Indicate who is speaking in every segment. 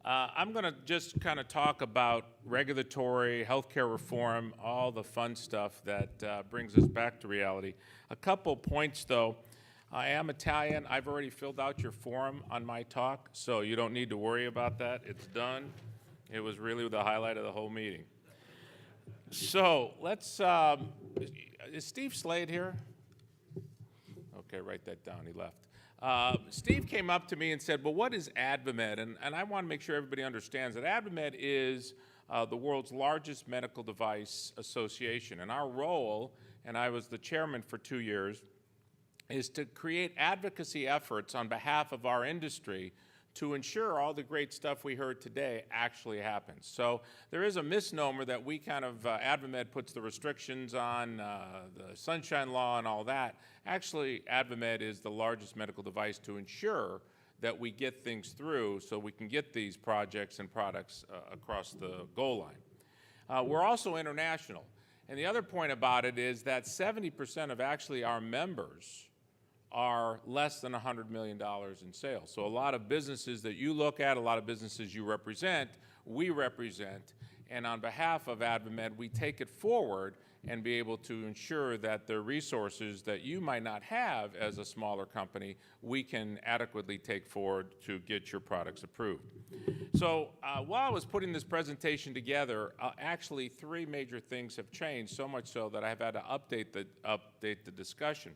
Speaker 1: I'm going to just kind of talk about regulatory, healthcare reform, all the fun stuff that brings us back to reality. A couple points, though. I am Italian. I've already filled out your form on my talk, so you don't need to worry about that. It's done. It was really the highlight of the whole meeting. So let's, is Steve Slade here? Okay, write that down. He left. Steve came up to me and said, well, what is ADVAMED? And I want to make sure everybody understands that ADVAMED is the world's largest medical device association. And our role, and I was the chairman for 2 years, is to create advocacy efforts on behalf of our industry to ensure all the great stuff we heard today actually happens. So there is a misnomer that we kind of, ADVAMED puts the restrictions on the Sunshine Law and all that. Actually, ADVAMED is the largest medical device to ensure that we get things through so we can get these projects and products across the goal line. We're also international. And the other point about it is that 70% of actually our members are less than $100 million in sales. So a lot of businesses that you look at, a lot of businesses you represent, we represent, and on behalf of ADVAMED, we take it forward and be able to ensure that the resources that you might not have as a smaller company, we can adequately take forward to get your products approved. So while I was putting this presentation together, actually 3 major things have changed, so much so that I've had to update the discussion.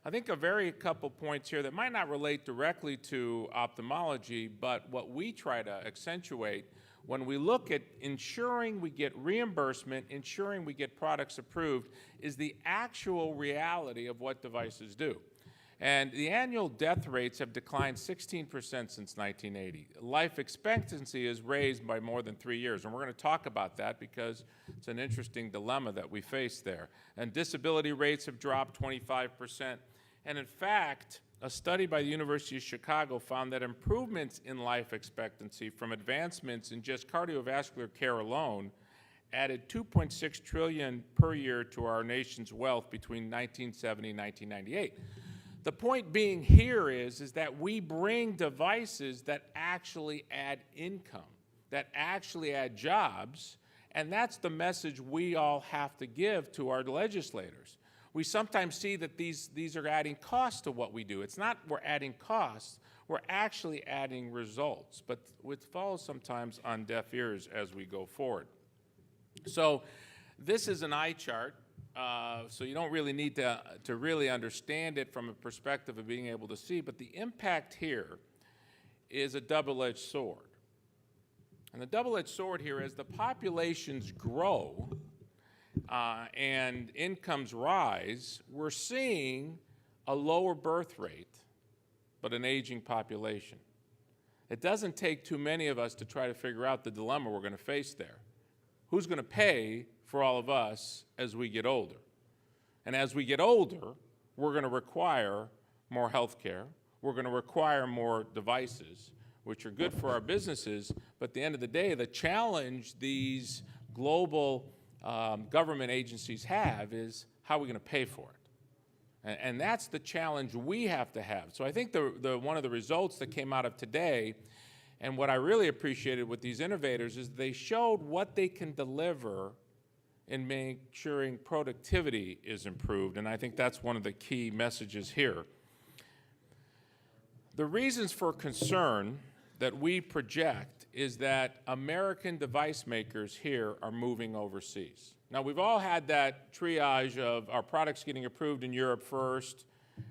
Speaker 1: I think a couple points here that might not relate directly to ophthalmology, but what we try to accentuate when we look at ensuring we get reimbursement, ensuring we get products approved, is the actual reality of what devices do. And the annual death rates have declined 16% since 1980. Life expectancy is raised by more than 3 years, and we're going to talk about that because it's an interesting dilemma that we face there. And disability rates have dropped 25%. And in fact, a study by the University of Chicago found that improvements in life expectancy from advancements in just cardiovascular care alone added $2.6 trillion per year to our nation's wealth between 1970 and 1998. The point being here is that we bring devices that actually add income, that actually add jobs, and that's the message we all have to give to our legislators. We sometimes see that these are adding costs to what we do. It's not we're adding costs, we're actually adding results, but it falls sometimes on deaf ears as we go forward. So this is an eye chart. So you don't really need to really understand it from a perspective of being able to see, but the impact here is a double-edged sword. And the double-edged sword here is the populations grow and incomes rise, we're seeing a lower birth rate, but an aging population. It doesn't take too many of us to try to figure out the dilemma we're going to face there. Who's going to pay for all of us as we get older? And as we get older, we're going to require more health care. We're going to require more devices, which are good for our businesses. But at the end of the day, the challenge these global government agencies have is how are we going to pay for it? And that's the challenge we have to have. So I think one of the results that came out of today, and what I really appreciated with these innovators, is they showed what they can deliver in making sure productivity is improved. And I think that's one of the key messages here. The reasons for concern that we project is that American device makers here are moving overseas. Now, we've all had that triage of our products getting approved in Europe first,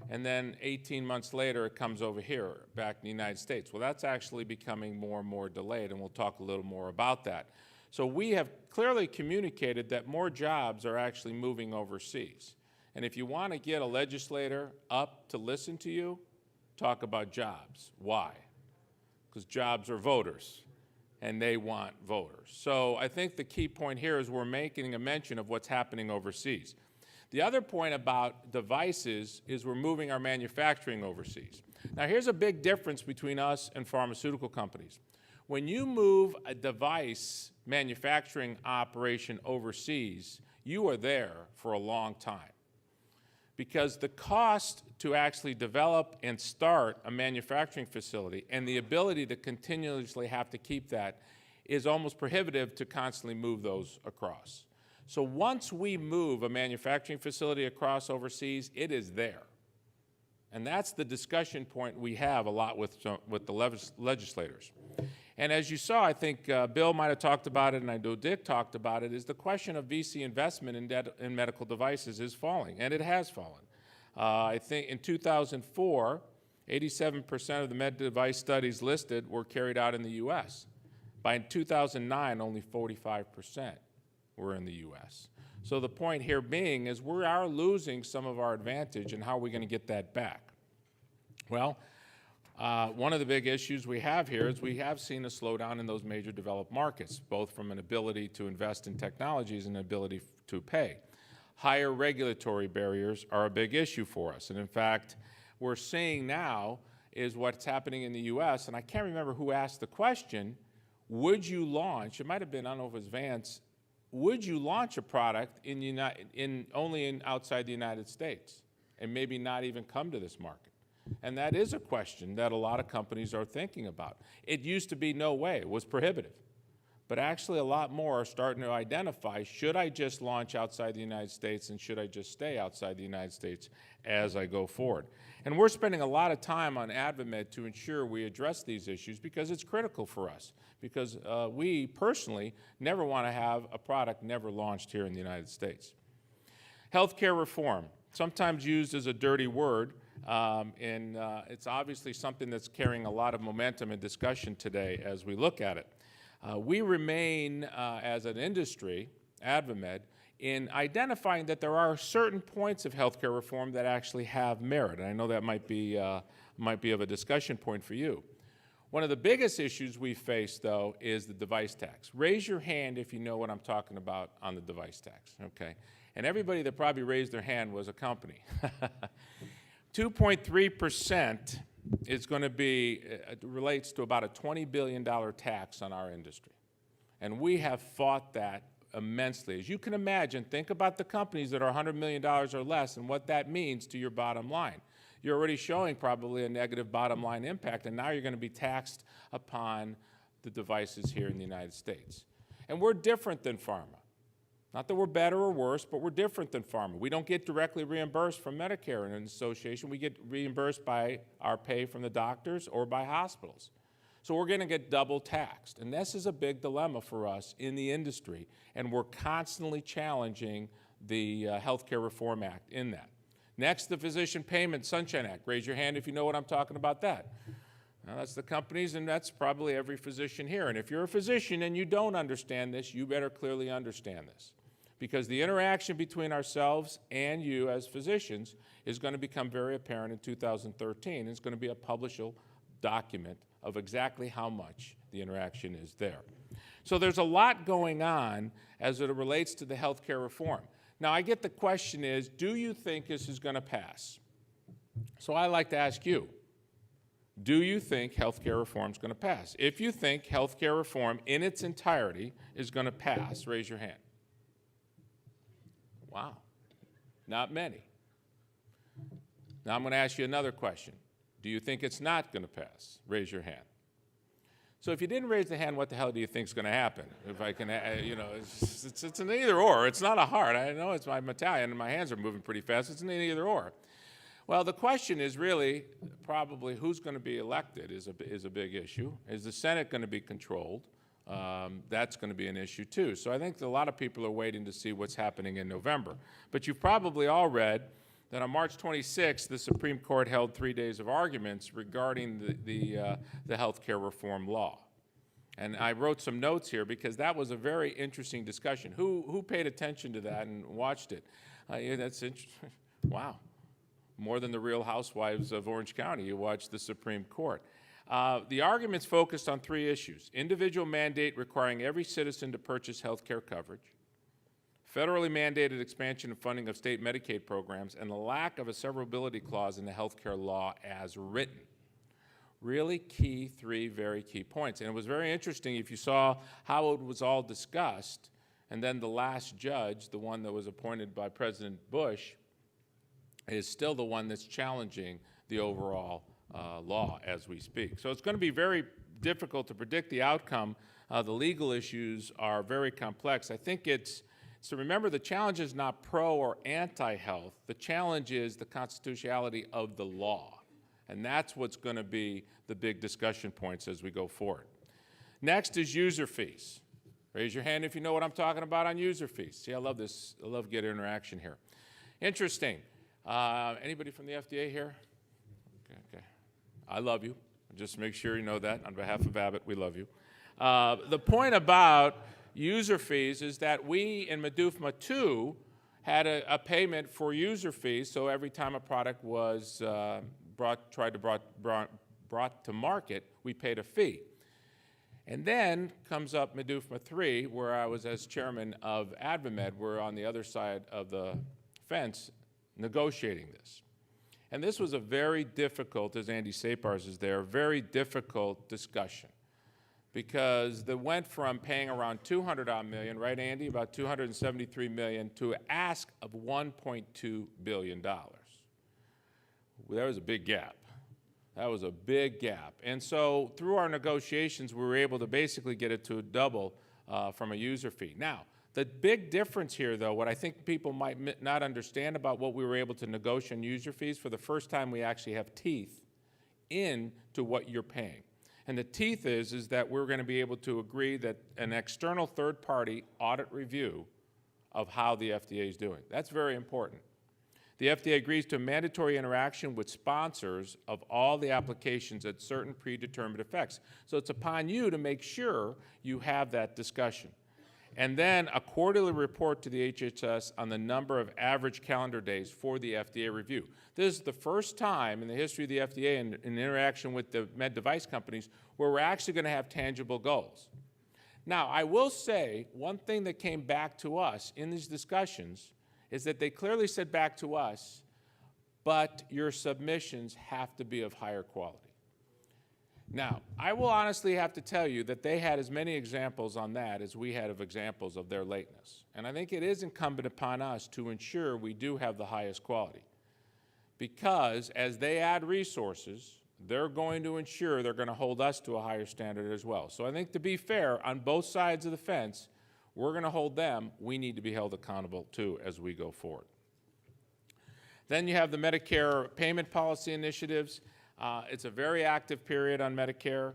Speaker 1: and then 18 months later it comes over here, back in the United States. Well, that's actually becoming more and more delayed, and we'll talk a little more about that. So we have clearly communicated that more jobs are actually moving overseas. And if you want to get a legislator up to listen to you, talk about jobs. Why? Because jobs are voters, and they want voters. So I think the key point here is we're making a mention of what's happening overseas. The other point about devices is we're moving our manufacturing overseas. Now, here's a big difference between us and pharmaceutical companies. When you move a device manufacturing operation overseas, you are there for a long time. because the cost to actually develop and start a manufacturing facility and the ability to continuously have to keep that is almost prohibitive to constantly move those across. So once we move a manufacturing facility across overseas, it is there. And that's the discussion point we have a lot with the legislators. And as you saw, I think Bill might have talked about it, and I know Dick talked about it, is the question of VC investment in medical devices is falling, and it has fallen. I think in 2004, 87% of the med device studies listed were carried out in the U.S. By 2009, only 45% were in the U.S. So the point here being is we are losing some of our advantage, and how are we going to get that back? Well, one of the big issues we have here is we have seen a slowdown in those major developed markets, both from an ability to invest in technologies and an ability to pay. Higher regulatory barriers are a big issue for us. And in fact, we're seeing now is what's happening in the U.S., and I can't remember who asked the question, would you launch, it might have been, I don't know if it was Vance, would you launch a product only outside the United States and maybe not even come to this market? And that is a question that a lot of companies are thinking about. It used to be no way, it was prohibitive. But actually a lot more are starting to identify, should I just launch outside the United States and should I just stay outside the United States as I go forward? And we're spending a lot of time on ADVAMED to ensure we address these issues because it's critical for us. Because we personally never want to have a product never launched here in the United States. Healthcare reform, sometimes used as a dirty word, and it's obviously something that's carrying a lot of momentum and discussion today as we look at it. We remain, as an industry, ADVAMED, in identifying that there are certain points of healthcare reform that actually have merit. And I know that might be of a discussion point for you. One of the biggest issues we face, though, is the device tax. Raise your hand if you know what I'm talking about on the device tax, okay? And everybody that probably raised their hand was a company. 2.3% is going to be, relates to about a $20 billion tax on our industry. And we have fought that immensely. As you can imagine, think about the companies that are $100 million or less and what that means to your bottom line. You're already showing probably a negative bottom line impact, and now you're going to be taxed upon the devices here in the United States. And we're different than pharma. Not that we're better or worse, but we're different than pharma. We don't get directly reimbursed from Medicare and an association. We get reimbursed by our pay from the doctors or by hospitals. So we're going to get double taxed. And this is a big dilemma for us in the industry, and we're constantly challenging the Healthcare Reform Act in that. Next, the Physician Payment Sunshine Act. Raise your hand if you know what I'm talking about that. Now, that's the companies, and that's probably every physician here. And if you're a physician and you don't understand this, you better clearly understand this. Because the interaction between ourselves and you as physicians is going to become very apparent in 2013. It's going to be a publishable document of exactly how much the interaction is there. So there's a lot going on as it relates to the healthcare reform. Now, I get the question is, do you think this is going to pass? So I like to ask you, do you think healthcare reform is going to pass? If you think healthcare reform in its entirety is going to pass, raise your hand. Wow, not many. Now I'm going to ask you another question. Do you think it's not going to pass? Raise your hand. So if you didn't raise the hand, what the hell do you think is going to happen? If I can, you know, it's an either or. It's not a hard. I know I'm Italian and my hands are moving pretty fast. It's an either or. Well, the question is really probably who's going to be elected is a big issue. Is the Senate going to be controlled? That's going to be an issue too. So I think a lot of people are waiting to see what's happening in November. But you've probably all read that on March 26th, the Supreme Court held 3 days of arguments regarding the health care reform law. And I wrote some notes here because that was a very interesting discussion. Who paid attention to that and watched it? Yeah, that's interesting. Wow. More than the Real Housewives of Orange County, you watched the Supreme Court. The arguments focused on 3 issues: individual mandate requiring every citizen to purchase health care coverage, federally mandated expansion and funding of state Medicaid programs, and the lack of a severability clause in the health care law as written. Really key, 3 very key points. And it was very interesting if you saw how it was all discussed, and then the last judge, the one that was appointed by President Bush, is still the one that's challenging the overall law as we speak. So it's going to be very difficult to predict the outcome. The legal issues are very complex. I think so remember, the challenge is not pro or anti-health. The challenge is the constitutionality of the law. And that's what's going to be the big discussion points as we go forward. Next is user fees. Raise your hand if you know what I'm talking about on user fees. See, I love this. I love getting interaction here. Interesting. Anybody from the FDA here? Okay. I love you. Just make sure you know that. On behalf of Abbott, we love you. The point about user fees is that we in MEDUFMA 2 had a payment for user fees, so every time a product was brought to market, we paid a fee. And then comes up MEDUFMA 3, where I was as chairman of ADVAMED. We're on the other side of the fence negotiating this. And this was a very difficult, as Andy Sapars is there, very difficult discussion, because they went from paying around $200 million, right, Andy, about $273 million, to ask of $1.2 billion. Well, that was a big gap. That was a big gap. And so through our negotiations, we were able to basically get it to a double from a user fee. Now, the big difference here, though, what I think people might not understand about what we were able to negotiate on user fees, for the first time we actually have teeth into what you're paying. And the teeth is that we're going to be able to agree that an external third-party audit review of how the FDA is doing. That's very important. The FDA agrees to a mandatory interaction with sponsors of all the applications at certain predetermined effects. So it's upon you to make sure you have that discussion. And then a quarterly report to the HHS on the number of average calendar days for the FDA review. This is the first time in the history of the FDA in interaction with the med device companies where we're actually going to have tangible goals. Now, I will say one thing that came back to us in these discussions is that they clearly said back to us, but your submissions have to be of higher quality. Now, I will honestly have to tell you that they had as many examples on that as we had of examples of their lateness. And I think it is incumbent upon us to ensure we do have the highest quality. Because as they add resources, they're going to ensure they're going to hold us to a higher standard as well. So I think to be fair, on both sides of the fence, we're going to hold them. We need to be held accountable too as we go forward. Then you have the Medicare payment policy initiatives. It's a very active period on Medicare.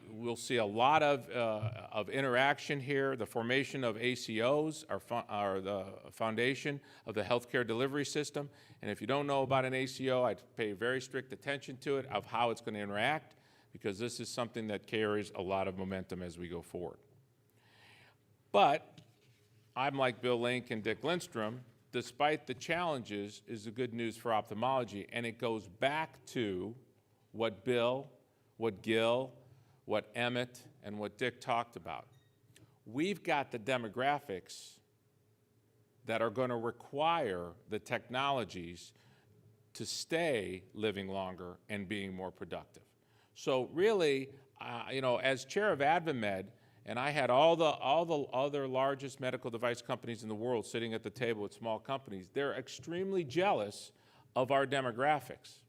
Speaker 1: We'll see a lot of interaction here. The formation of ACOs are the foundation of the healthcare delivery system. And if you don't know about an ACO, I'd pay very strict attention to it, of how it's going to interact, because this is something that carries a lot of momentum as we go forward. But I'm like Bill Link and Dick Lindstrom. Despite the challenges, is the good news for ophthalmology, and it goes back to what Bill, what Gil, what Emmett, and what Dick talked about. We've got the demographics that are going to require the technologies to stay living longer and being more productive. So really, as chair of ADVAMED, and I had all the other largest medical device companies in the world sitting at the table with small companies. They're extremely jealous of our demographics.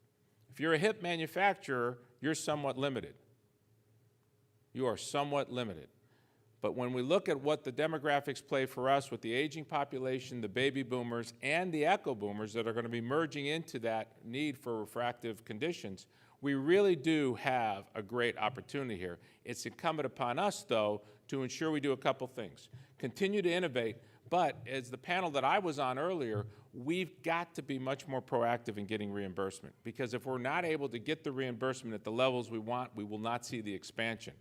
Speaker 1: If you're a hip manufacturer, you're somewhat limited. You are somewhat limited. But when we look at what the demographics play for us with the aging population, the baby boomers, and the echo boomers that are going to be merging into that need for refractive conditions, we really do have a great opportunity here. It's incumbent upon us, though, to ensure we do a couple things. Continue to innovate, but as the panel that I was on earlier, we've got to be much more proactive in getting reimbursement, because if we're not able to get the reimbursement at the levels we want, we will not see the expansion.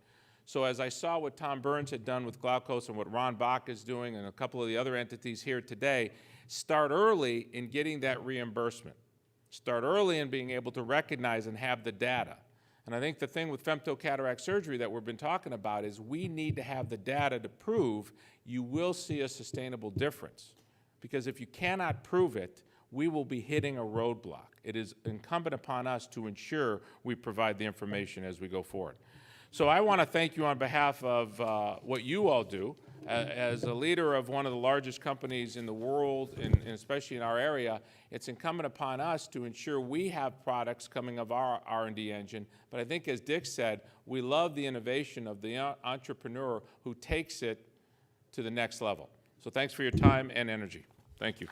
Speaker 1: So as I saw what Tom Burns had done with Glaukos and what Ron Bach is doing and a couple of the other entities here today, start early in getting that reimbursement. Start early in being able to recognize and have the data. And I think the thing with femtocataract surgery that we've been talking about is we need to have the data to prove you will see a sustainable difference. Because if you cannot prove it, we will be hitting a roadblock. It is incumbent upon us to ensure we provide the information as we go forward. So I want to thank you on behalf of what you all do, As a leader of one of the largest companies in the world, and especially in our area, it's incumbent upon us to ensure we have products coming of our R&D engine. But I think, as Dick said, we love the innovation of the entrepreneur who takes it to the next level. So thanks for your time and energy. Thank you.